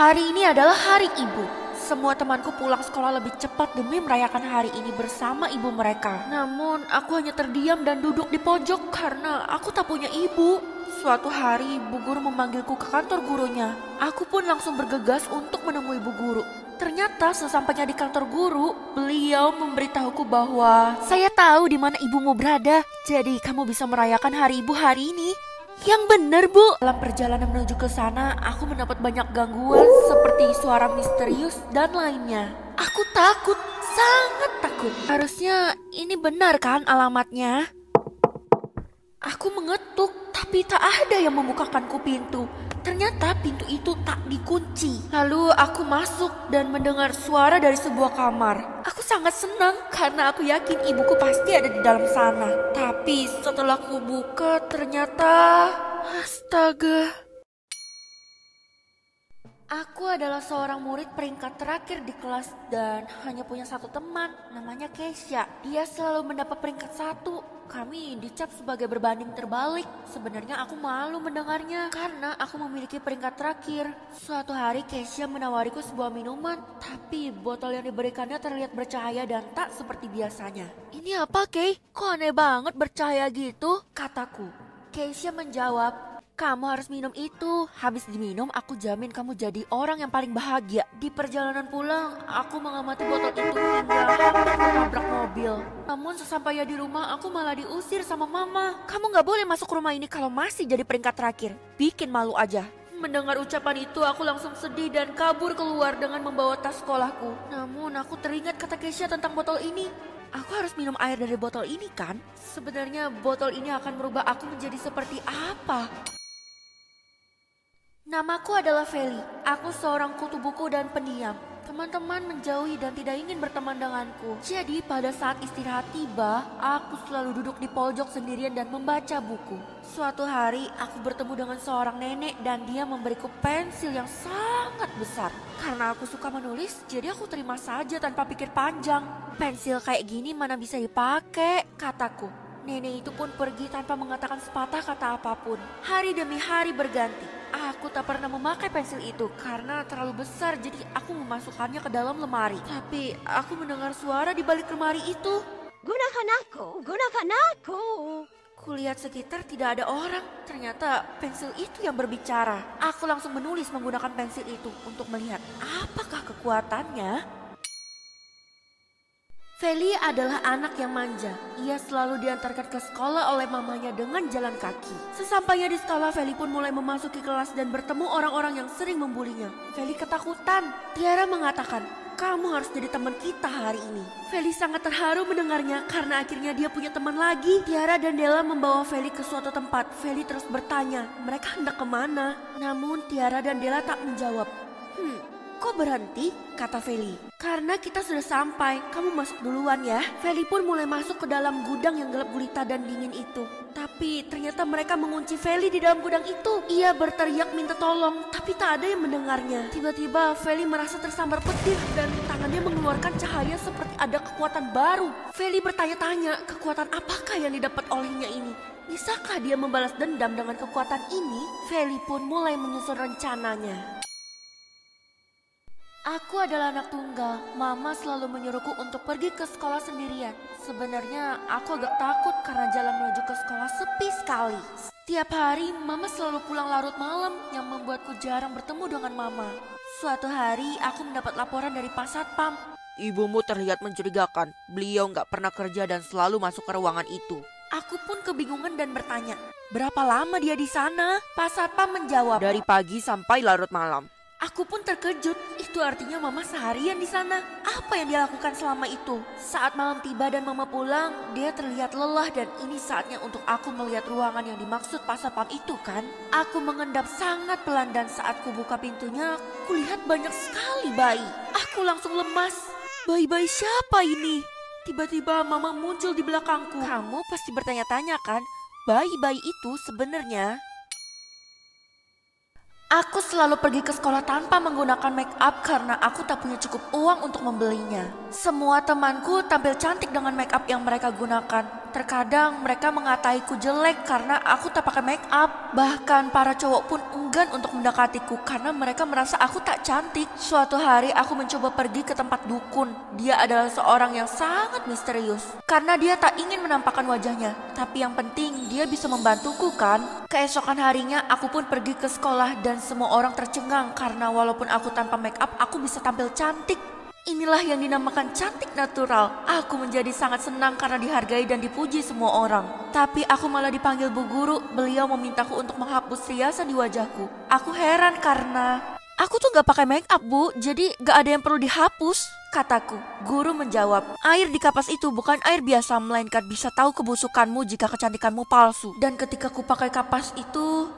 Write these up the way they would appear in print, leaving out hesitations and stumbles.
Hari ini adalah hari ibu. Semua temanku pulang sekolah lebih cepat demi merayakan hari ini bersama ibu mereka. Namun aku hanya terdiam dan duduk di pojok karena aku tak punya ibu. Suatu hari bu guru memanggilku ke kantor gurunya. Aku pun langsung bergegas untuk menemui bu guru. Ternyata sesampainya di kantor guru, beliau memberitahuku bahwa saya tahu di mana ibumu berada. Jadi kamu bisa merayakan hari ibu hari ini. Yang benar, Bu. Dalam perjalanan menuju ke sana, aku mendapat banyak gangguan seperti suara misterius dan lainnya. Aku takut, sangat takut. Harusnya ini benar kan alamatnya? Aku mengetuk, tapi tak ada yang membukakanku pintu. Ternyata pintu itu tak dikunci. Lalu aku masuk dan mendengar suara dari sebuah kamar. Aku sangat senang karena aku yakin ibuku pasti ada di dalam sana. Tapi setelah aku buka ternyata... Astaga. Aku adalah seorang murid peringkat terakhir di kelas dan hanya punya satu teman, namanya Keisha. Dia selalu mendapat peringkat 1. Kami dicap sebagai berbanding terbalik. Sebenarnya aku malu mendengarnya karena aku memiliki peringkat terakhir. Suatu hari Keisha menawariku sebuah minuman, tapi botol yang diberikannya terlihat bercahaya dan tak seperti biasanya. Ini apa, Kei? Kok aneh banget bercahaya gitu? Kataku. Keisha menjawab, kamu harus minum itu. Habis diminum, aku jamin kamu jadi orang yang paling bahagia. Di perjalanan pulang, aku mengamati botol itu hingga hampir menabrak mobil. Namun sesampainya di rumah, aku malah diusir sama mama. Kamu gak boleh masuk rumah ini kalau masih jadi peringkat terakhir. Bikin malu aja. Mendengar ucapan itu, aku langsung sedih dan kabur keluar dengan membawa tas sekolahku. Namun aku teringat kata Keisha tentang botol ini. Aku harus minum air dari botol ini kan? Sebenarnya botol ini akan merubah aku menjadi seperti apa? Namaku adalah Feli. Aku seorang kutu buku dan pendiam. Teman-teman menjauhi dan tidak ingin berteman denganku. Jadi pada saat istirahat tiba, aku selalu duduk di pojok sendirian dan membaca buku. Suatu hari aku bertemu dengan seorang nenek dan dia memberiku pensil yang sangat besar. Karena aku suka menulis, jadi aku terima saja tanpa pikir panjang. Pensil kayak gini mana bisa dipakai, kataku. Nenek itu pun pergi tanpa mengatakan sepatah kata apapun. Hari demi hari berganti. Aku tak pernah memakai pensil itu karena terlalu besar, jadi aku memasukkannya ke dalam lemari. Tapi aku mendengar suara di balik lemari itu. Gunakan aku. Kulihat sekitar tidak ada orang. Ternyata pensil itu yang berbicara. Aku langsung menulis menggunakan pensil itu untuk melihat apakah kekuatannya. Feli adalah anak yang manja. Ia selalu diantarkan ke sekolah oleh mamanya dengan jalan kaki. Sesampainya di sekolah, Feli pun mulai memasuki kelas dan bertemu orang-orang yang sering membulinya. Feli ketakutan. Tiara mengatakan, kamu harus jadi teman kita hari ini. Feli sangat terharu mendengarnya karena akhirnya dia punya teman lagi. Tiara dan Della membawa Feli ke suatu tempat. Feli terus bertanya, mereka hendak kemana? Namun Tiara dan Della tak menjawab. Kok berhenti? Kata Feli. Karena kita sudah sampai, kamu masuk duluan ya. Feli pun mulai masuk ke dalam gudang yang gelap gulita dan dingin itu. Tapi ternyata mereka mengunci Feli di dalam gudang itu. Ia berteriak minta tolong, tapi tak ada yang mendengarnya. Tiba-tiba Feli merasa tersambar petir dan tangannya mengeluarkan cahaya seperti ada kekuatan baru. Feli bertanya-tanya, kekuatan apakah yang didapat olehnya ini? Bisakah dia membalas dendam dengan kekuatan ini? Feli pun mulai menyusun rencananya. Aku adalah anak tunggal. Mama selalu menyuruhku untuk pergi ke sekolah sendirian. Sebenarnya aku agak takut karena jalan menuju ke sekolah sepi sekali. Setiap hari Mama selalu pulang larut malam yang membuatku jarang bertemu dengan Mama. Suatu hari aku mendapat laporan dari Pak Satpam. Ibumu terlihat mencurigakan. Beliau nggak pernah kerja dan selalu masuk ke ruangan itu. Aku pun kebingungan dan bertanya, berapa lama dia di sana? Pak Satpam menjawab, Dari pagi sampai larut malam. Aku pun terkejut, itu artinya Mama seharian di sana. Apa yang dia lakukan selama itu? Saat malam tiba dan Mama pulang, dia terlihat lelah dan ini saatnya untuk aku melihat ruangan yang dimaksud Pak Satpam itu kan? Aku mengendap sangat pelan dan saat ku buka pintunya, kulihat banyak sekali bayi. Aku langsung lemas. Bayi-bayi siapa ini? Tiba-tiba Mama muncul di belakangku. Kamu pasti bertanya-tanya kan, bayi-bayi itu sebenarnya... Aku selalu pergi ke sekolah tanpa menggunakan make up karena aku tak punya cukup uang untuk membelinya. Semua temanku tampil cantik dengan make up yang mereka gunakan. Terkadang mereka mengataiku jelek karena aku tak pakai make up. Bahkan para cowok pun enggan untuk mendekatiku karena mereka merasa aku tak cantik. Suatu hari aku mencoba pergi ke tempat dukun. Dia adalah seorang yang sangat misterius karena dia tak ingin menampakkan wajahnya. Tapi yang penting dia bisa membantuku kan. Keesokan harinya aku pun pergi ke sekolah dan semua orang tercengang karena walaupun aku tanpa make up aku bisa tampil cantik. Inilah yang dinamakan cantik natural. Aku menjadi sangat senang karena dihargai dan dipuji semua orang. Tapi aku malah dipanggil Bu Guru. Beliau memintaku untuk menghapus riasan di wajahku. Aku heran karena aku tuh gak pakai make up, Bu. Jadi gak ada yang perlu dihapus, kataku. Guru menjawab, air di kapas itu bukan air biasa, melainkan bisa tahu kebusukanmu jika kecantikanmu palsu. Dan ketika ku pakai kapas itu,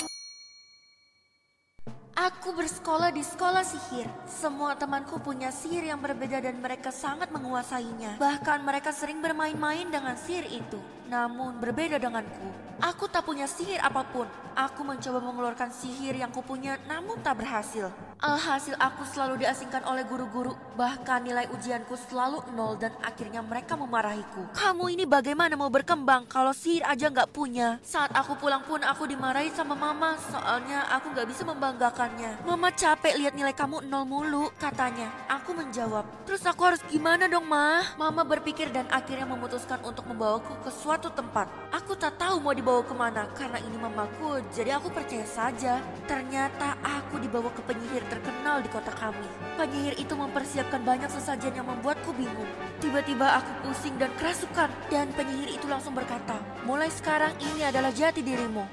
aku bersekolah di sekolah sihir. Semua temanku punya sihir yang berbeda dan mereka sangat menguasainya. Bahkan mereka sering bermain-main dengan sihir itu. Namun berbeda denganku. Aku tak punya sihir apapun. Aku mencoba mengeluarkan sihir yang kupunya namun tak berhasil. Alhasil aku selalu diasingkan oleh guru-guru. Bahkan nilai ujianku selalu 0 dan akhirnya mereka memarahiku. Kamu ini bagaimana mau berkembang kalau sihir aja gak punya? Saat aku pulang pun aku dimarahi sama mama. Soalnya aku gak bisa membanggakannya. Mama capek lihat nilai kamu 0 mulu, katanya. Aku menjawab, terus aku harus gimana dong, Ma? Mama berpikir dan akhirnya memutuskan untuk membawaku ke suatu tempat. Aku tak tahu mau dibawa kemana karena ini mamaku, jadi aku percaya saja. Ternyata aku dibawa ke penyihir terkenal di kota kami. Penyihir itu mempersiapkan banyak sesajen yang membuatku bingung. Tiba-tiba aku pusing dan kerasukan dan penyihir itu langsung berkata, mulai sekarang ini adalah jati dirimu.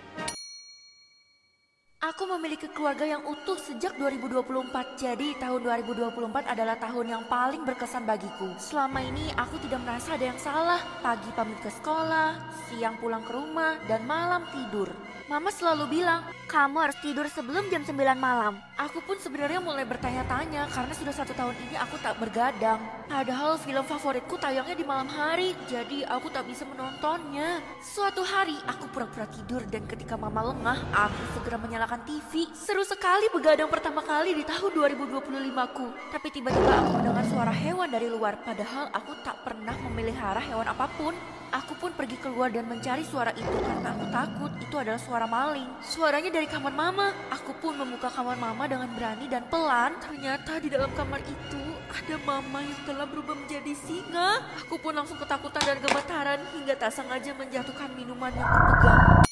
Aku memiliki keluarga yang utuh sejak 2024, jadi tahun 2024 adalah tahun yang paling berkesan bagiku. Selama ini aku tidak merasa ada yang salah. Pagi pamit ke sekolah, siang pulang ke rumah, dan malam tidur. Mama selalu bilang, kamu harus tidur sebelum jam 9 malam. Aku pun sebenarnya mulai bertanya-tanya karena sudah 1 tahun ini aku tak bergadang. Padahal film favoritku tayangnya di malam hari, jadi aku tak bisa menontonnya. Suatu hari aku pura-pura tidur dan ketika mama lengah, aku segera menyalakan TV. Seru sekali begadang pertama kali di tahun 2025ku. Tapi tiba-tiba aku mendengar suara hewan dari luar, padahal aku tak pernah memelihara hewan apapun. Aku pun pergi keluar dan mencari suara itu karena aku takut itu adalah suara maling. Suaranya dari kamar mama. Aku pun membuka kamar mama dengan berani dan pelan. Ternyata di dalam kamar itu ada mama yang telah berubah menjadi singa. Aku pun langsung ketakutan dan gemetaran hingga tak sengaja menjatuhkan minuman yang kupegang.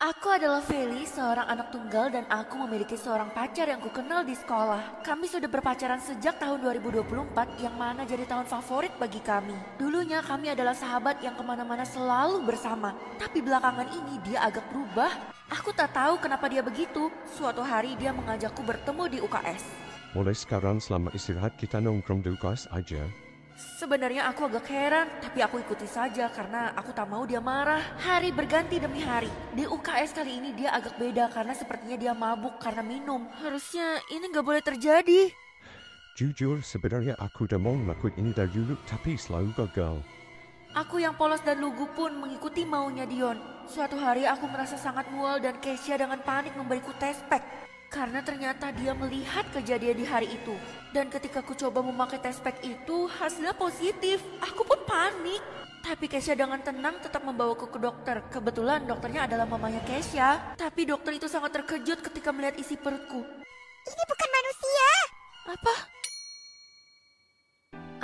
Aku adalah Feli, seorang anak tunggal dan aku memiliki seorang pacar yang kukenal di sekolah. Kami sudah berpacaran sejak tahun 2024 yang mana jadi tahun favorit bagi kami. Dulunya kami adalah sahabat yang kemana-mana selalu bersama. Tapi belakangan ini dia agak berubah. Aku tak tahu kenapa dia begitu. Suatu hari dia mengajakku bertemu di UKS. Mulai sekarang selama istirahat kita nongkrong di UKS aja. Sebenarnya aku agak heran, tapi aku ikuti saja karena aku tak mau dia marah. Hari berganti demi hari. Di UKS kali ini dia agak beda karena sepertinya dia mabuk karena minum. Harusnya ini gak boleh terjadi. Jujur, sebenarnya aku udah mau ngelakuin ini dari dulu, tapi selalu gagal. Aku yang polos dan lugu pun mengikuti maunya Dion. Suatu hari aku merasa sangat mual dan Kesha dengan panik memberiku test pack. Karena ternyata dia melihat kejadian di hari itu. Dan ketika aku coba memakai test pack itu, hasilnya positif. Aku pun panik. Tapi Kesha dengan tenang tetap membawaku ke dokter. Kebetulan dokternya adalah mamanya Kesha. Tapi dokter itu sangat terkejut ketika melihat isi perutku. Ini bukan manusia. Apa?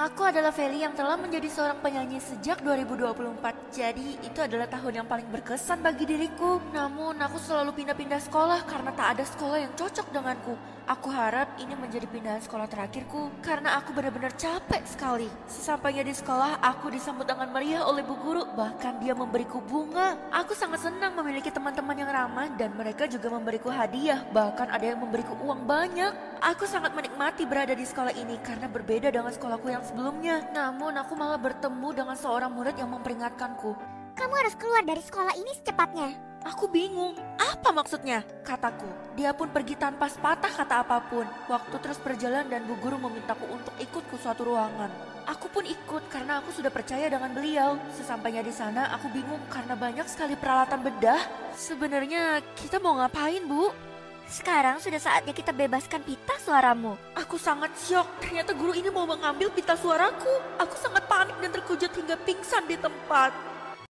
Aku adalah Feli yang telah menjadi seorang penyanyi sejak 2024. Jadi itu adalah tahun yang paling berkesan bagi diriku. Namun aku selalu pindah-pindah sekolah karena tak ada sekolah yang cocok denganku. Aku harap ini menjadi pindahan sekolah terakhirku karena aku benar-benar capek sekali. Sesampainya di sekolah, aku disambut dengan meriah oleh bu guru. Bahkan dia memberiku bunga. Aku sangat senang memiliki teman-teman yang ramah dan mereka juga memberiku hadiah. Bahkan ada yang memberiku uang banyak. Aku sangat menikmati berada di sekolah ini karena berbeda dengan sekolahku yang sebelumnya. Namun aku malah bertemu dengan seorang murid yang memperingatkanku. Kamu harus keluar dari sekolah ini secepatnya. Aku bingung, apa maksudnya? Kataku. Dia pun pergi tanpa sepatah kata apapun. Waktu terus berjalan dan bu guru memintaku untuk ikut ke suatu ruangan. Aku pun ikut karena aku sudah percaya dengan beliau. Sesampainya di sana aku bingung karena banyak sekali peralatan bedah. Sebenarnya kita mau ngapain, Bu? Sekarang sudah saatnya kita bebaskan pita suaramu. Aku sangat syok. Ternyata guru ini mau mengambil pita suaraku. Aku sangat panik dan terkejut hingga pingsan di tempat.